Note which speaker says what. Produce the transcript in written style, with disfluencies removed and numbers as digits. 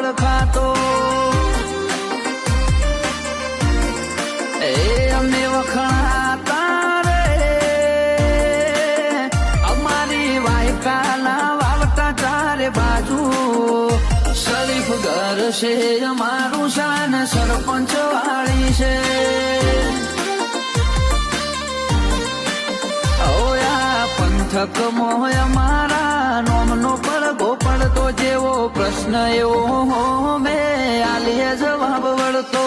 Speaker 1: ઓળખાતો. એ અમે વખણાતા રે અમારી વાયકાના વાવટા ચારે બાજુ. શરીફ ઘર છે અમારું શાન સરપંચ વાળી છે. પંથક મોહ અમારા નોમનો પડઘો પડતો જેવો પ્રશ્ન એવો મેં આલીએ જવાબ વળતો.